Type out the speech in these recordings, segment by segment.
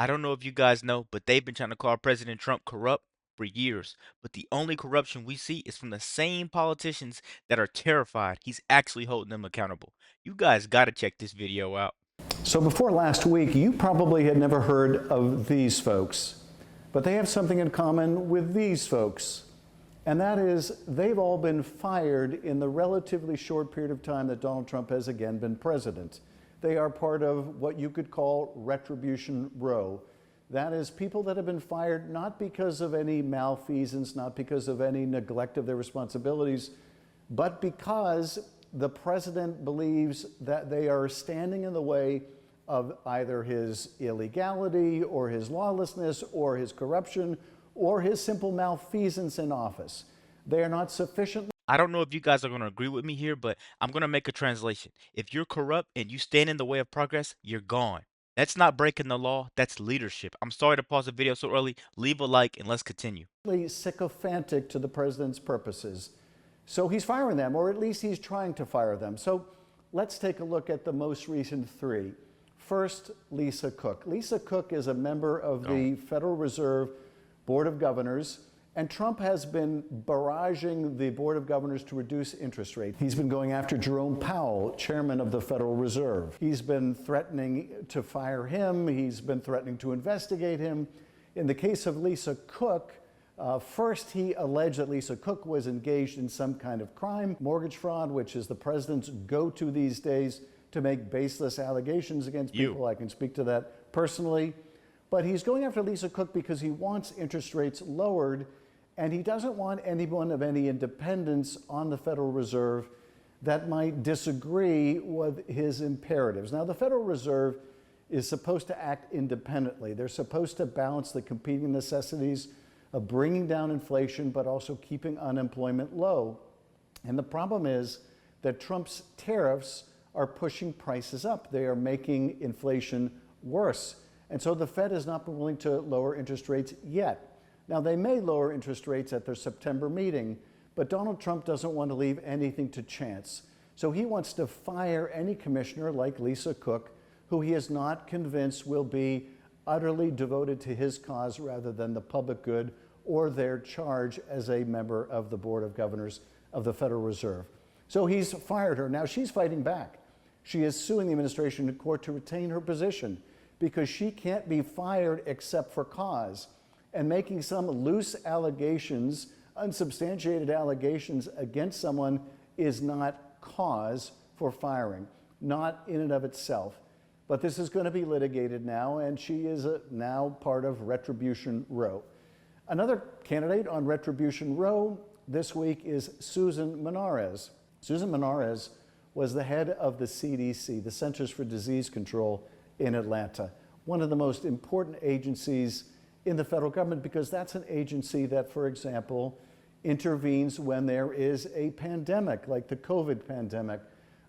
I don't know if you guys know, but they've been trying to call President Trump corrupt for years. But the only corruption we see is from the same politicians that are terrified he's actually holding them accountable. You guys got to check this video out. So before last week, you probably had never heard of these folks, but they have something in common with these folks. And that is, they've all been fired in the relatively short period of time that Donald Trump has again been president. They are part of what you could call Retribution Row. That is, people that have been fired not because of any malfeasance, not because of any neglect of their responsibilities, but because the president believes that they are standing in the way of either his illegality or his lawlessness or his corruption or his simple malfeasance in office. They are not sufficiently. I don't know if you guys are going to agree with me here, but I'm going to make a translation. If you're corrupt and you stand in the way of progress, you're gone. That's not breaking the law, that's leadership. I'm sorry to pause the video so early. Leave a like and let's continue. Sycophantic to the president's purposes. So he's firing them, or at least he's trying to fire them. So let's take a look at the most recent three. First, Lisa Cook. Lisa Cook is a member of the Federal Reserve Board of Governors, and Trump has been barraging the Board of Governors to reduce interest rates. He's been going after Jerome Powell, chairman of the Federal Reserve. He's been threatening to fire him. He's been threatening to investigate him. In the case of Lisa Cook, first, he alleged that Lisa Cook was engaged in some kind of crime, mortgage fraud, which is the president's go-to these days to make baseless allegations against people. I can speak to that personally. But he's going after Lisa Cook because he wants interest rates lowered, and he doesn't want anyone of any independence on the Federal Reserve that might disagree with his imperatives. Now, the Federal Reserve is supposed to act independently. They're supposed to balance the competing necessities of bringing down inflation, but also keeping unemployment low. And the problem is that Trump's tariffs are pushing prices up. They are making inflation worse. And so the Fed has not been willing to lower interest rates yet. Now, they may lower interest rates at their September meeting, but Donald Trump doesn't want to leave anything to chance. So he wants to fire any commissioner like Lisa Cook, who he is not convinced will be utterly devoted to his cause rather than the public good or their charge as a member of the Board of Governors of the Federal Reserve. So he's fired her. Now she's fighting back. She is suing the administration in court to retain her position because she can't be fired except for cause. And making some loose allegations, unsubstantiated allegations against someone is not cause for firing, not in and of itself. But this is going to be litigated now, and she is now part of Retribution Row. Another candidate on Retribution Row this week is Susan Menarez. Susan Menarez was the head of the CDC, the Centers for Disease Control in Atlanta, one of the most important agencies in the federal government, because that's an agency that, for example, intervenes when there is a pandemic, like the COVID pandemic.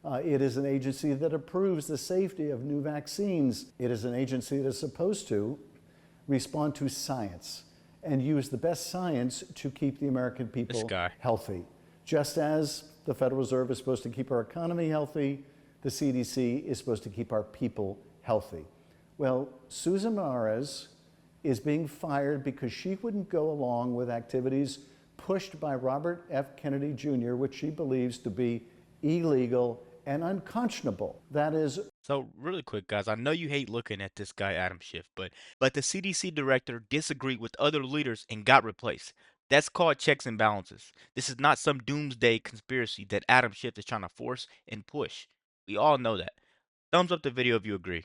It is an agency that approves the safety of new vaccines. It is an agency that is supposed to respond to science and use the best science to keep the American people healthy. Just as the Federal Reserve is supposed to keep our economy healthy, the CDC is supposed to keep our people healthy. Well, Susan Menarez is being fired because she wouldn't go along with activities pushed by Robert F. Kennedy Jr., which she believes to be illegal and unconscionable. That is. So really quick, guys, I know you hate looking at this guy, Adam Schiff, but the CDC director disagreed with other leaders and got replaced. That's called checks and balances. This is not some doomsday conspiracy that Adam Schiff is trying to force and push. We all know that. Thumbs up the video if you agree.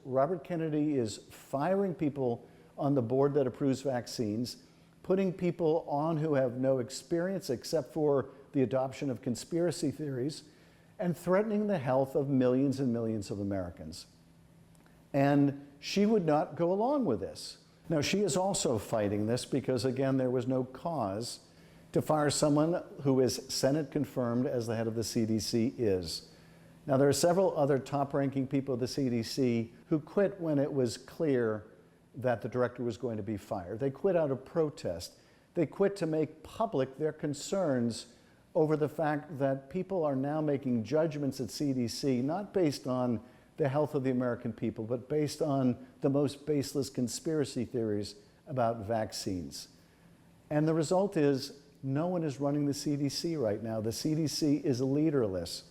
Robert Kennedy is firing people on the board that approves vaccines, putting people on who have no experience except for the adoption of conspiracy theories, and threatening the health of millions and millions of Americans. And she would not go along with this. Now, she is also fighting this because, again, there was no cause to fire someone who is Senate confirmed as the head of the CDC is. Now, there are several other top-ranking people at the CDC who quit when it was clear that the director was going to be fired. They quit out of protest. They quit to make public their concerns over the fact that people are now making judgments at CDC not based on the health of the American people, but based on the most baseless conspiracy theories about vaccines. And the result is no one is running the CDC right now. The CDC is leaderless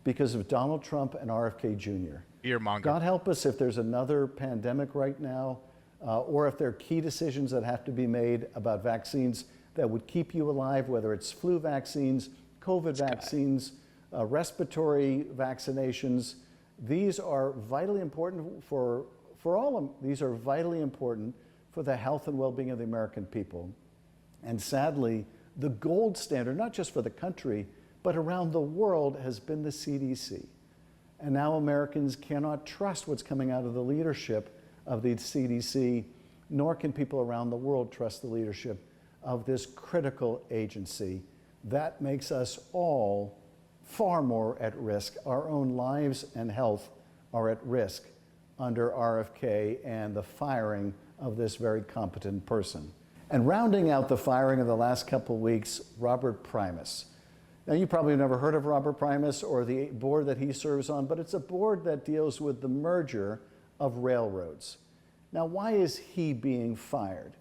because of Donald Trump and RFK Jr. Fearmonger. God help us if there's another pandemic right now, or if there are key decisions that have to be made about vaccines that would keep you alive, whether it's flu vaccines, COVID vaccines, respiratory vaccinations. These are vitally important for all of them. These are vitally important for the health and well-being of the American people. And sadly, the gold standard, not just for the country, but around the world, has been the CDC. And now Americans cannot trust what's coming out of the leadership of the CDC, nor can people around the world trust the leadership of this critical agency. That makes us all far more at risk. Our own lives and health are at risk under RFK and the firing of this very competent person. And rounding out the firing of the last couple of weeks, Robert Primus. Now, you probably have never heard of Robert Primus or the board that he serves on, but it's a board that deals with the merger of railroads. Now, why is he being fired?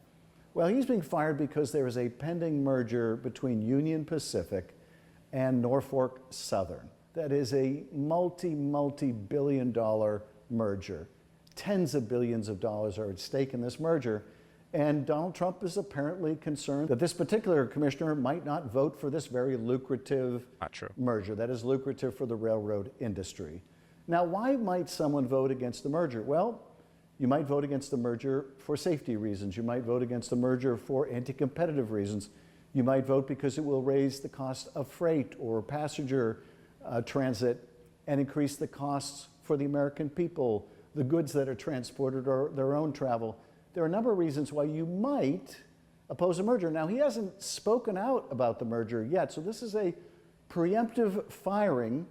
Well, he's being fired because there is a pending merger between Union Pacific and Norfolk Southern. That is a multi-billion dollar merger. Tens of billions of dollars are at stake in this merger. And Donald Trump is apparently concerned that this particular commissioner might not vote for this very lucrative merger that is lucrative for the railroad industry. Now, why might someone vote against the merger? Well, you might vote against the merger for safety reasons. You might vote against the merger for anti-competitive reasons. You might vote because it will raise the cost of freight or passenger transit and increase the costs for the American people, the goods that are transported or their own travel. There are a number of reasons why you might oppose a merger. Now, he hasn't spoken out about the merger yet, so this is a preemptive firing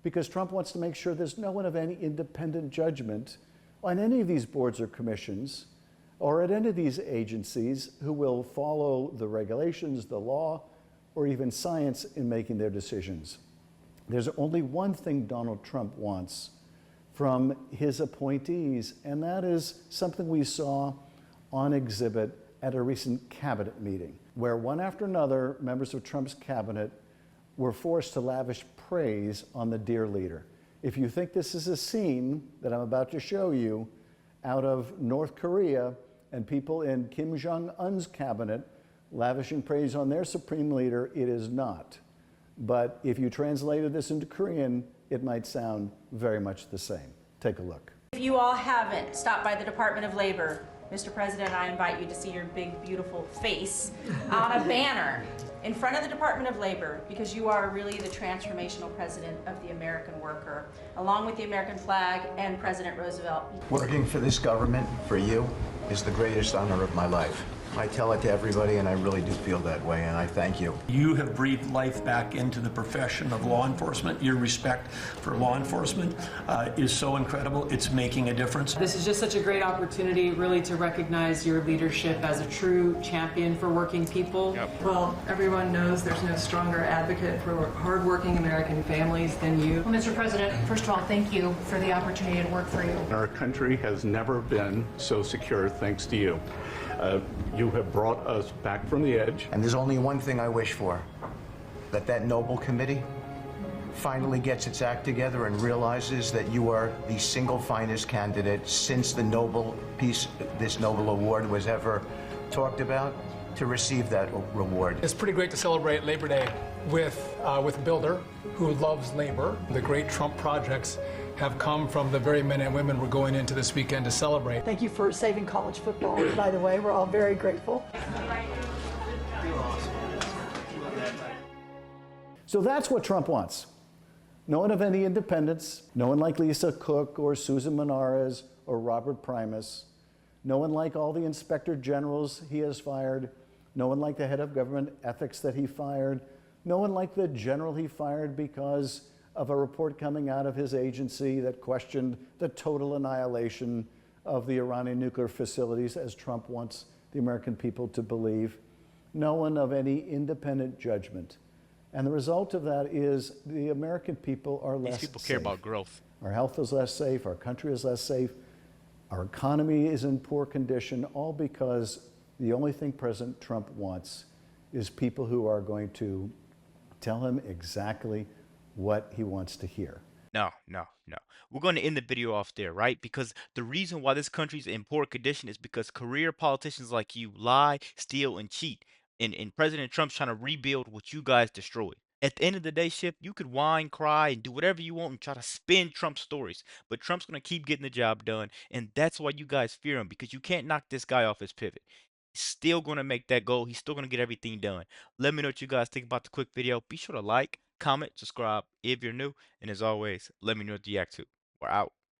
because Trump wants to make sure there's no one of any independent judgment on any of these boards or commissions or at any of these agencies who will follow the regulations, the law, or even science in making their decisions. There's only one thing Donald Trump wants from his appointees, and that is something we saw on exhibit at a recent cabinet meeting, where one after another, members of Trump's cabinet were forced to lavish praise on the dear leader. If you think this is a scene that I'm about to show you out of North Korea and people in Kim Jong-un's cabinet lavishing praise on their supreme leader, it is not. But if you translated this into Korean, it might sound very much the same. Take a look. If you all haven't stopped by the Department of Labor, Mr. President, I invite you to see your big, beautiful face on a banner in front of the Department of Labor, because you are really the transformational president of the American worker, along with the American flag and President Roosevelt. Working for this government, for you, is the greatest honor of my life. I tell it to everybody, and I really do feel that way, and I thank you. You have breathed life back into the profession of law enforcement. Your respect for law enforcement is so incredible. It's making a difference. This is just such a great opportunity, really, to recognize your leadership as a true champion for working people. Yep. Well, everyone knows there's no stronger advocate for hardworking American families than you. Well, Mr. President, first of all, thank you for the opportunity to work for you. Our country has never been so secure thanks to you. You have brought us back from the edge. And there's only one thing I wish for, that noble committee finally gets its act together and realizes that you are the single finest candidate since the this Nobel Award was ever talked about, to receive that reward. It's pretty great to celebrate Labor Day with a builder who loves labor. The great Trump projects have come from the very men and women we're going into this weekend to celebrate. Thank you for saving college football, by the way. We're all very grateful. So that's what Trump wants. No one of any independence, no one like Lisa Cook or Susan Menares or Robert Primus, no one like all the inspector generals he has fired, no one like the head of government ethics that he fired, no one like the general he fired because of a report coming out of his agency that questioned the total annihilation of the Iranian nuclear facilities, as Trump wants the American people to believe. No one of any independent judgment. And the result of that is the American people are These less people care safe. about growth. Our health is less safe, our country is less safe, our economy is in poor condition, all because the only thing President Trump wants is people who are going to tell him exactly what he wants to hear. No, no, no. We're going to end the video off there, right? Because the reason why this country's in poor condition is because career politicians like you lie, steal, and cheat. And President Trump's trying to rebuild what you guys destroyed. At the end of the day, Schiff, you could whine, cry, and do whatever you want and try to spin Trump's stories. But Trump's going to keep getting the job done. And that's why you guys fear him, because you can't knock this guy off his pivot. He's still going to make that goal. He's still going to get everything done. Let me know what you guys think about the quick video. Be sure to like, comment, subscribe if you're new. And as always, let me know what you react to. We're out.